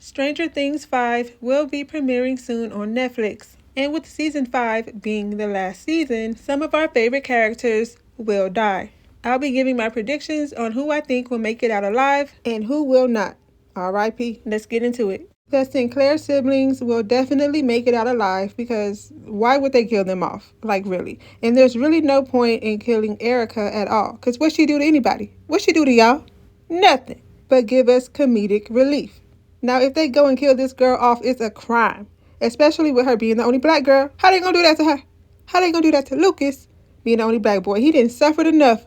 Stranger Things 5 will be premiering soon on Netflix. And with season 5 being the last season, some of our favorite characters will die. I'll be giving my predictions on who I think will make it out alive and who will not. R.I.P. Let's get into it. The Sinclair siblings will definitely make it out alive because why would they kill them off? Like, really? And there's really no point in killing Erica at all. Because what'd she do to anybody? What'd she do to y'all? Nothing. But give us comedic relief. Now, if they go and kill this girl off, it's a crime. Especially with her being the only black girl. How they gonna do that to her? How they gonna do that to Lucas, being the only black boy? He didn't suffer enough.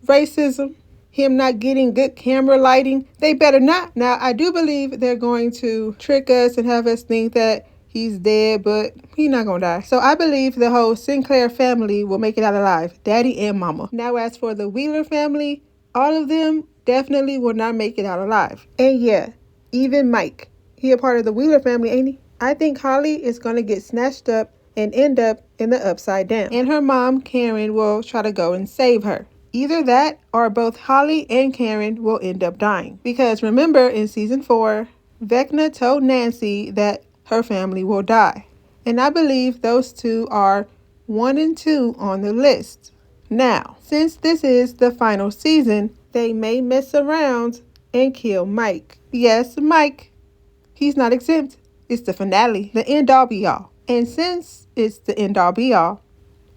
Racism, him not getting good camera lighting. They better not. Now, I do believe they're going to trick us and have us think that he's dead, but he's not gonna die. So I believe the whole Sinclair family will make it out alive. Daddy and mama. Now, as for the Wheeler family, all of them definitely will not make it out alive. And yeah, even Mike. He a part of the Wheeler family, ain't he? I think Holly is going to get snatched up and end up in the upside down. And her mom, Karen, will try to go and save her. Either that or both Holly and Karen will end up dying. Because remember in season 4, Vecna told Nancy that her family will die. And I believe those two are 1 and 2 on the list. Now, since this is the final season, they may mess around and kill Mike. Yes, Mike. He's not exempt. It's the finale, the end all be all. And since it's the end all be all,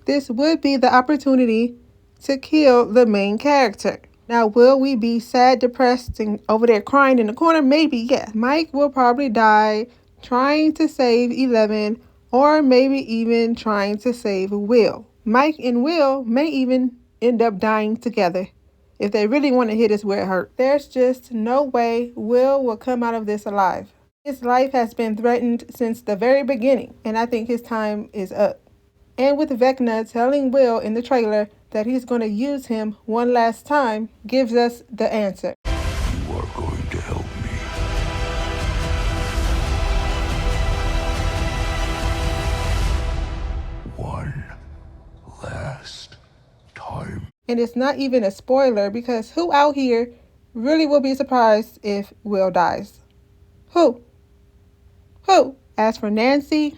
this would be the opportunity to kill the main character. Now, will we be sad, depressed, and over there crying in the corner? Maybe, yeah. Mike will probably die trying to save 11, or maybe even trying to save Will. Mike and Will may even end up dying together if they really want to hit us where it hurt. There's just no way Will come out of this alive. His life has been threatened since the very beginning, and I think his time is up. And with Vecna telling Will in the trailer that he's going to use him one last time gives us the answer. You are going to help me. One last time. And it's not even a spoiler because who out here really will be surprised if Will dies? Who? As for Nancy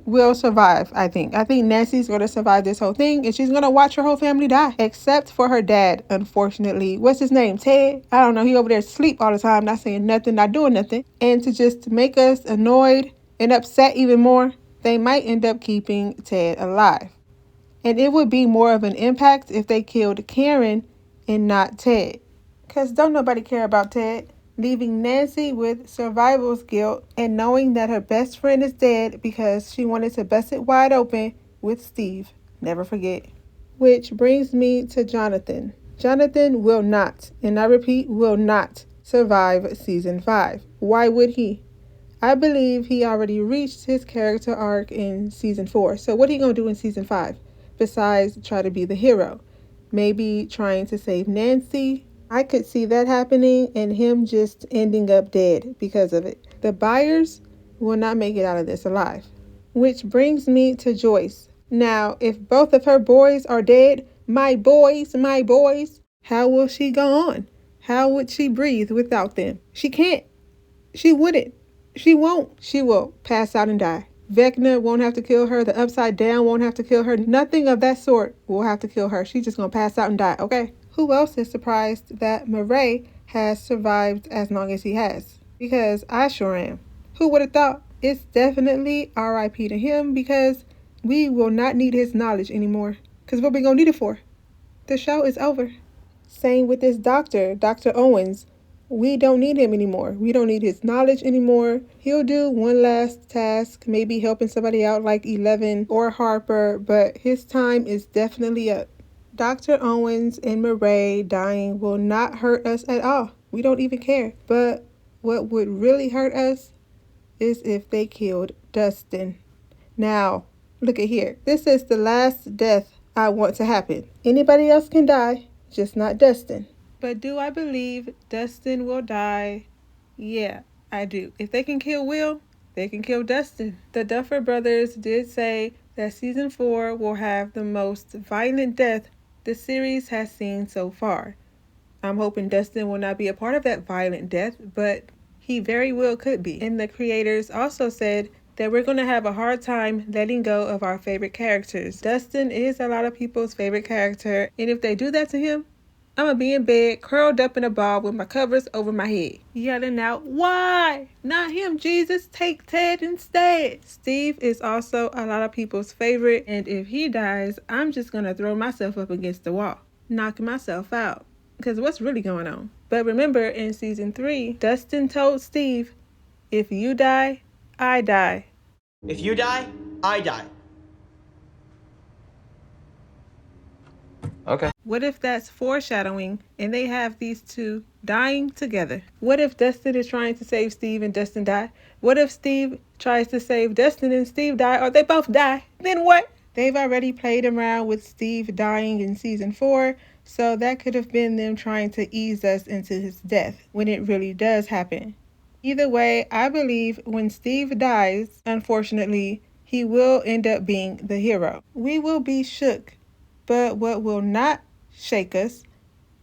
will survive, I think. I think Nancy's going to survive this whole thing, and she's going to watch her whole family die, except for her dad, unfortunately. What's his name? Ted? I don't know. He over there asleep all the time, not saying nothing, not doing nothing. And to just make us annoyed and upset even more, they might end up keeping Ted alive. And it would be more of an impact if they killed Karen and not Ted. Because don't nobody care about Ted. Leaving Nancy with survival's guilt and knowing that her best friend is dead because she wanted to bust it wide open with Steve. Never forget. Which brings me to Jonathan. Jonathan will not, and I repeat, will not survive season 5. Why would he? I believe he already reached his character arc in season 4. So what are he going to do in season 5? Besides try to be the hero. Maybe trying to save Nancy. I could see that happening and him just ending up dead because of it. The Byers will not make it out of this alive. Which brings me to Joyce. Now, if both of her boys are dead, my boys, how will she go on? How would she breathe without them? She can't. She wouldn't. She won't. She will pass out and die. Vecna won't have to kill her. The Upside Down won't have to kill her. Nothing of that sort will have to kill her. She's just going to pass out and die, okay? Who else is surprised that Murray has survived as long as he has? Because I sure am. Who would have thought? It's definitely R.I.P. to him because we will not need his knowledge anymore. Because what we going to need it for? The show is over. Same with this doctor, Dr. Owens. We don't need him anymore. We don't need his knowledge anymore. He'll do one last task, maybe helping somebody out like 11 or Harper, but his time is definitely up. Dr. Owens and Murray dying will not hurt us at all. We don't even care. But what would really hurt us is if they killed Dustin. Now, look at here. This is the last death I want to happen. Anybody else can die, just not Dustin. But do I believe Dustin will die? Yeah, I do. If they can kill Will, they can kill Dustin. The Duffer Brothers did say that season 4 will have the most violent death the series has seen so far. I'm hoping Dustin will not be a part of that violent death, but He very well could be. And the creators also said that we're going to have a hard time letting go of our favorite characters. Dustin is a lot of people's favorite character, and if they do that to him, I'm going to be in bed, curled up in a ball with my covers over my head, yelling out, "Why? Not him, Jesus. Take Ted instead." Steve is also a lot of people's favorite, and if he dies, I'm just going to throw myself up against the wall, knocking myself out. Because what's really going on? But remember, in season 3, Dustin told Steve, "If you die, I die." If you die, I die. Okay. What if that's foreshadowing and they have these two dying together? What if Dustin is trying to save Steve and Dustin die? What if Steve tries to save Dustin and Steve die, or they both die? Then what? They've already played around with Steve dying in season 4, so that could have been them trying to ease us into his death when it really does happen. Either way, I believe when Steve dies, unfortunately, he will end up being the hero. We will be shook, but what will not shake us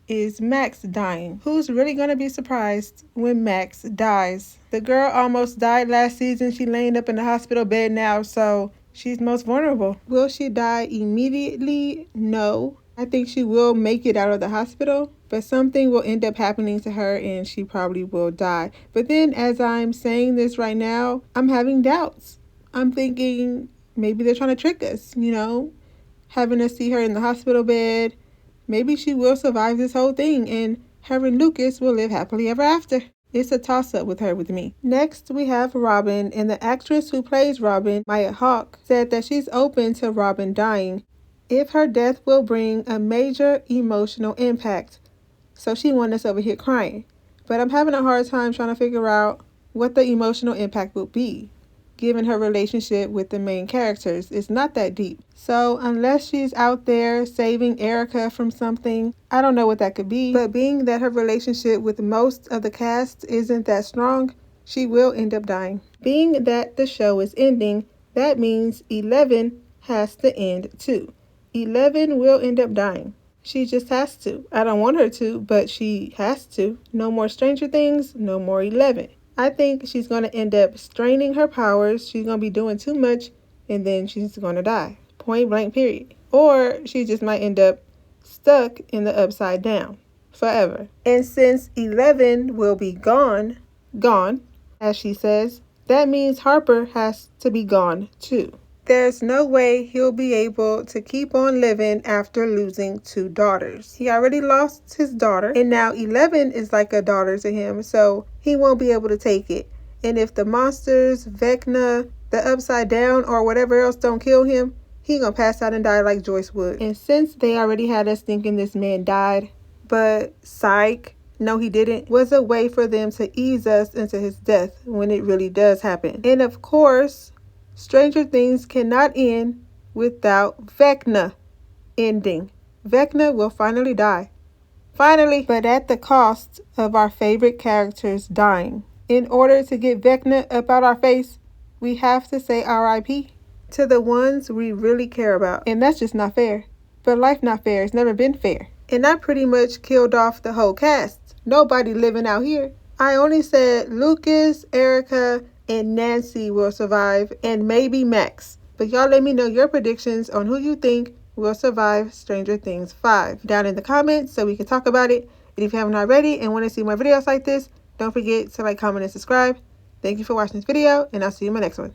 is Max dying. Who's really going to be surprised when Max dies? The girl almost died last season. She's laying up in the hospital bed now, so she's most vulnerable. Will she die immediately? No. I think she will make it out of the hospital, but something will end up happening to her and she probably will die. But then as I'm saying this right now, I'm having doubts. I'm thinking maybe they're trying to trick us, having us see her in the hospital bed. Maybe she will survive this whole thing and her and Lucas will live happily ever after. It's a toss-up with her with me. Next, we have Robin, and the actress who plays Robin, Maya Hawke, said that she's open to Robin dying if her death will bring a major emotional impact. So she wanted us over here crying. But I'm having a hard time trying to figure out what the emotional impact will be, given her relationship with the main characters. It's not that deep. So unless she's out there saving Erica from something, I don't know what that could be. But being that her relationship with most of the cast isn't that strong, she will end up dying. Being that the show is ending, that means 11 has to end too. 11 will end up dying. She just has to. I don't want her to, but she has to. No more Stranger Things, no more 11. I think she's going to end up straining her powers. She's going to be doing too much, and then she's going to die. Point blank, period. Or she just might end up stuck in the upside down forever. And since 11 will be gone, as she says, that means Harper has to be gone too. There's no way he'll be able to keep on living after losing 2 daughters. He already lost his daughter, and now 11 is like a daughter to him, so he won't be able to take it. And if the monsters, Vecna, the Upside Down, or whatever else don't kill him, he gonna pass out and die like Joyce would. And since they already had us thinking this man died, but psych, no he didn't, was a way for them to ease us into his death when it really does happen. And of course, Stranger Things cannot end without Vecna ending. Vecna will finally die. Finally, but at the cost of our favorite characters dying. In order to get Vecna up out our face, we have to say R.I.P. to the ones we really care about. And that's just not fair. But life not fair. It's never been fair. And I pretty much killed off the whole cast. Nobody living out here. I only said Lucas, Erica, and Nancy will survive, and maybe Max. But y'all let me know your predictions on who you think will survive Stranger Things 5 down in the comments so we can talk about it. And if you haven't already and want to see more videos like this, don't forget to like, comment, and subscribe. Thank you for watching this video, and I'll see you in my next one.